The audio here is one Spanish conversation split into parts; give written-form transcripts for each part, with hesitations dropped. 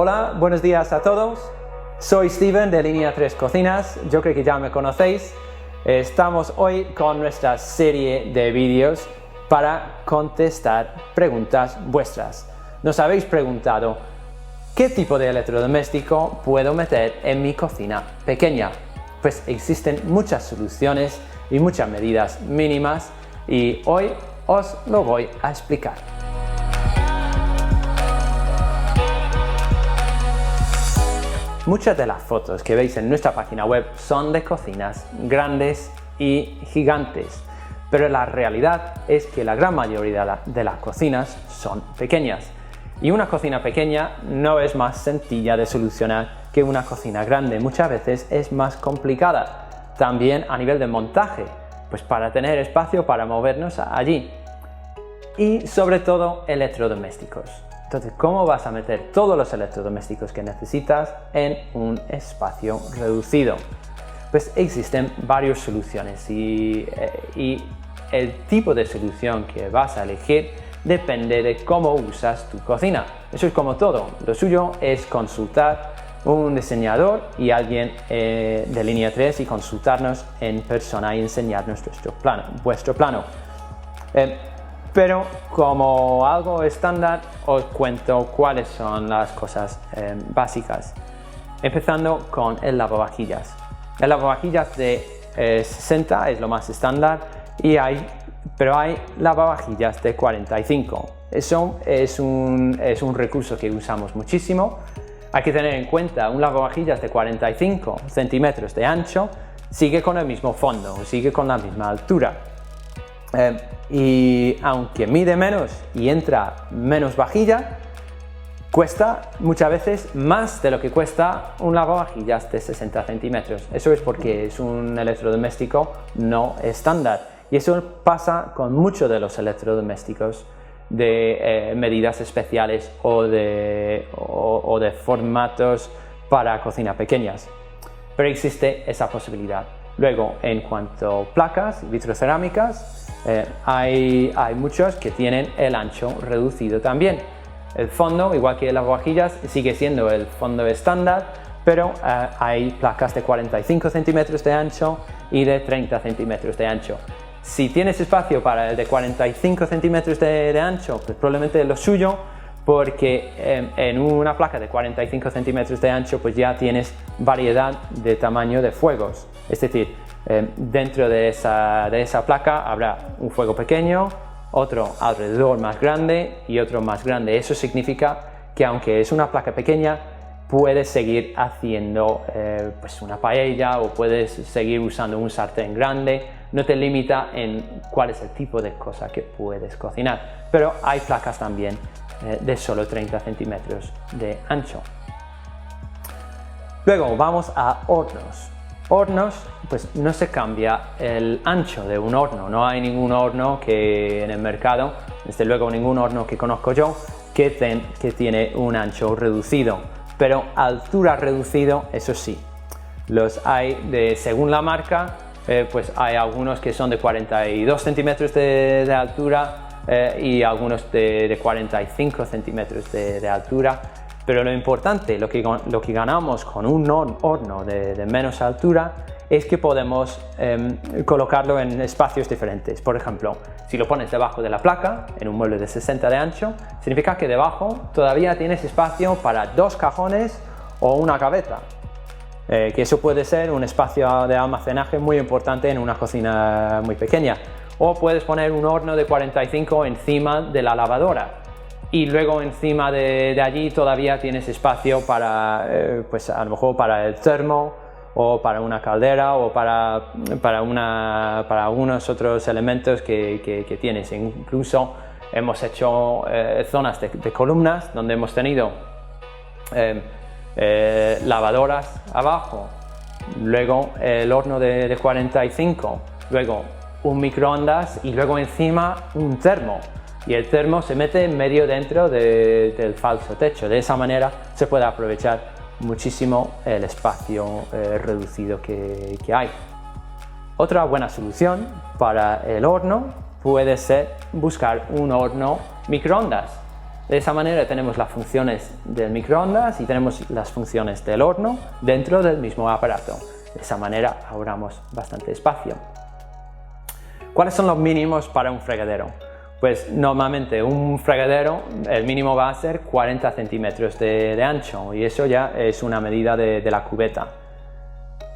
Hola, buenos días a todos. Soy Steven de Línea 3 Cocinas. Yo creo que ya me conocéis. Estamos hoy con nuestra serie de vídeos para contestar preguntas vuestras. Nos habéis preguntado ¿qué tipo de electrodoméstico puedo meter en mi cocina pequeña? Pues existen muchas soluciones y muchas medidas mínimas y hoy os lo voy a explicar. Muchas de las fotos que veis en nuestra página web son de cocinas grandes y gigantes, pero la realidad es que la gran mayoría de las cocinas son pequeñas. Y una cocina pequeña no es más sencilla de solucionar que una cocina grande, muchas veces es más complicada. También a nivel de montaje, pues para tener espacio para movernos allí. Y sobre todo electrodomésticos. Entonces, ¿cómo vas a meter todos los electrodomésticos que necesitas en un espacio reducido? Pues existen varias soluciones y el tipo de solución que vas a elegir depende de cómo usas tu cocina. Eso es como todo. Lo suyo es consultar un diseñador y alguien de Línea 3 y consultarnos en persona y enseñarnos vuestro plano. Pero como algo estándar os cuento cuáles son las cosas básicas. Empezando con el lavavajillas. El lavavajillas de 60 es lo más estándar, pero hay lavavajillas de 45. Eso es un recurso que usamos muchísimo. Hay que tener en cuenta un lavavajillas de 45 centímetros de ancho sigue con el mismo fondo, sigue con la misma altura. Y aunque mide menos y entra menos vajilla, cuesta muchas veces más de lo que cuesta un lavavajillas de 60 centímetros. Eso es porque es un electrodoméstico no estándar. Y eso pasa con muchos de los electrodomésticos de medidas especiales o de formatos para cocinas pequeñas. Pero existe esa posibilidad. Luego, en cuanto a placas vitrocerámicas, hay muchos que tienen el ancho reducido también. El fondo, igual que las lavavajillas, sigue siendo el fondo estándar, pero hay placas de 45 centímetros de ancho y de 30 centímetros de ancho. Si tienes espacio para el de 45 centímetros de ancho, pues probablemente es lo suyo, porque en una placa de 45 centímetros de ancho pues ya tienes variedad de tamaño de fuegos. Es decir, dentro de esa placa habrá un fuego pequeño, otro alrededor más grande y otro más grande. Eso significa que aunque es una placa pequeña, puedes seguir haciendo pues una paella o puedes seguir usando un sartén grande. No te limita en cuál es el tipo de cosa que puedes cocinar. Pero hay placas también de solo 30 centímetros de ancho. Luego vamos a hornos. Hornos, pues no se cambia el ancho de un horno. No hay ningún horno que en el mercado, desde luego ningún horno que conozco yo, que tiene un ancho reducido. Pero altura reducido, eso sí. Los hay según la marca, pues hay algunos que son de 42 centímetros de altura y algunos de 45 centímetros de altura. Pero lo importante, lo que ganamos con un horno de menos altura es que podemos colocarlo en espacios diferentes. Por ejemplo, si lo pones debajo de la placa, en un mueble de 60 de ancho, significa que debajo todavía tienes espacio para 2 cajones o una gaveta. Que eso puede ser un espacio de almacenaje muy importante en una cocina muy pequeña. O puedes poner un horno de 45 encima de la lavadora. Y luego encima de allí todavía tienes espacio para, pues a lo mejor para el termo o para una caldera o para algunos otros elementos que tienes. Incluso hemos hecho zonas de columnas donde hemos tenido lavadoras abajo, luego el horno de 45, luego un microondas y luego encima un termo. Y el termo se mete medio dentro del falso techo. De esa manera se puede aprovechar muchísimo el espacio reducido que hay. Otra buena solución para el horno puede ser buscar un horno microondas. De esa manera tenemos las funciones del microondas y tenemos las funciones del horno dentro del mismo aparato. De esa manera ahorramos bastante espacio. ¿Cuáles son los mínimos para un fregadero? Pues normalmente un fregadero, el mínimo va a ser 40 centímetros de ancho, y eso ya es una medida de la cubeta.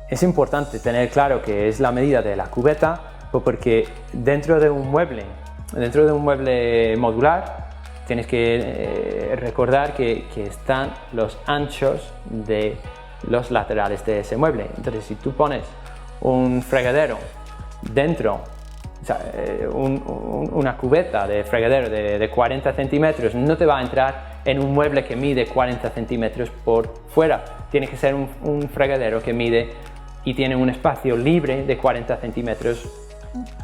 Es importante tener claro que es la medida de la cubeta porque dentro de un mueble modular, tienes que recordar que están los anchos de los laterales de ese mueble. Entonces, si tú pones un fregadero dentro, o sea, una cubeta de fregadero de 40 centímetros, no te va a entrar en un mueble que mide 40 centímetros por fuera. Tiene que ser un fregadero que mide y tiene un espacio libre de 40 centímetros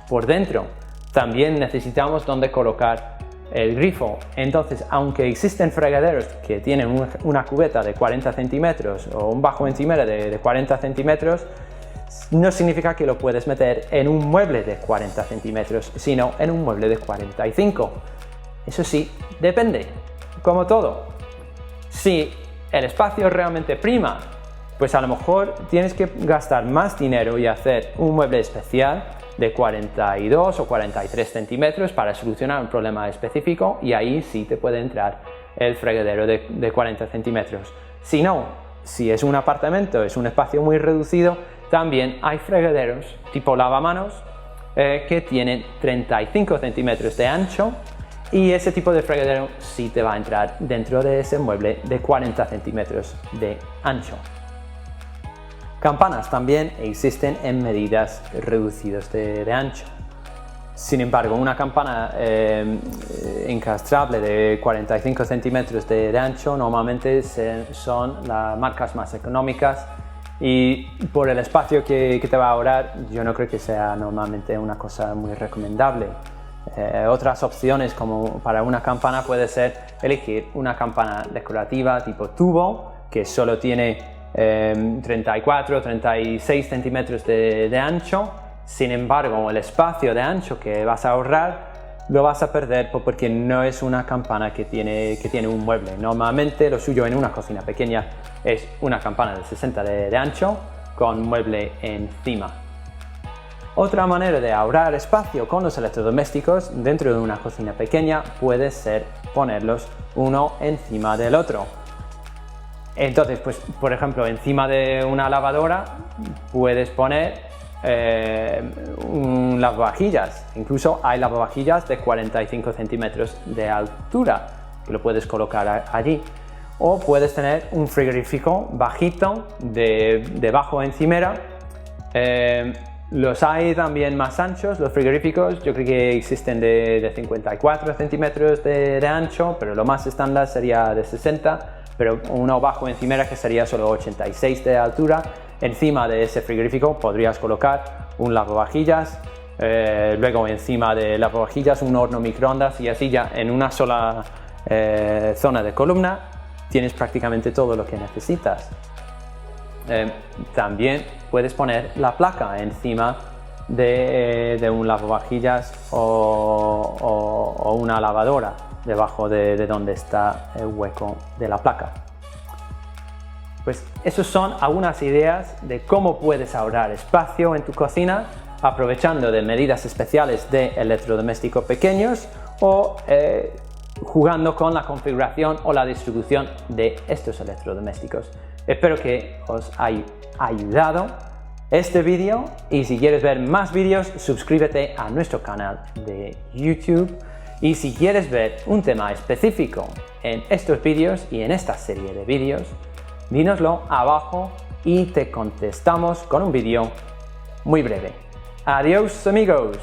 por dentro. También necesitamos donde colocar el grifo. Entonces, aunque existen fregaderos que tienen una cubeta de 40 centímetros o un bajo encimera de 40 centímetros, no significa que lo puedes meter en un mueble de 40 centímetros, sino en un mueble de 45. Eso sí, depende, como todo. Si el espacio realmente prima, pues a lo mejor tienes que gastar más dinero y hacer un mueble especial de 42 o 43 centímetros para solucionar un problema específico, y ahí sí te puede entrar el fregadero de 40 centímetros. Si no, si es un apartamento, es un espacio muy reducido, también hay fregaderos tipo lavamanos que tienen 35 centímetros de ancho, y ese tipo de fregadero sí te va a entrar dentro de ese mueble de 40 centímetros de ancho. Campanas también existen en medidas reducidas de ancho. Sin embargo, una campana encastrable de 45 centímetros de ancho normalmente son las marcas más económicas, y por el espacio que te va a ahorrar, yo no creo que sea normalmente una cosa muy recomendable. Otras opciones como para una campana puede ser elegir una campana decorativa tipo tubo, que solo tiene 34 o 36 centímetros de ancho. Sin embargo, el espacio de ancho que vas a ahorrar lo vas a perder porque no es una campana que tiene un mueble. Normalmente lo suyo en una cocina pequeña es una campana de 60 de ancho con mueble encima. Otra manera de ahorrar espacio con los electrodomésticos dentro de una cocina pequeña puede ser ponerlos uno encima del otro. Entonces, pues, por ejemplo, encima de una lavadora puedes poner un lavavajillas. Incluso hay lavavajillas de 45 centímetros de altura que lo puedes colocar allí. O puedes tener un frigorífico bajito de bajo encimera. Los hay también más anchos, los frigoríficos. Yo creo que existen de 54 centímetros de ancho, pero lo más estándar sería de 60. Pero uno bajo encimera que sería solo 86 de altura. Encima de ese frigorífico podrías colocar un lavavajillas, luego encima de lavavajillas un horno microondas, y así ya en una sola zona de columna tienes prácticamente todo lo que necesitas. También puedes poner la placa encima de un lavavajillas o una lavadora debajo de donde está el hueco de la placa. Pues esas son algunas ideas de cómo puedes ahorrar espacio en tu cocina aprovechando de medidas especiales de electrodomésticos pequeños o jugando con la configuración o la distribución de estos electrodomésticos. Espero que os haya ayudado este vídeo, y si quieres ver más vídeos, suscríbete a nuestro canal de YouTube. Y si quieres ver un tema específico en estos vídeos y en esta serie de vídeos, dínoslo abajo y te contestamos con un vídeo muy breve. Adiós, amigos.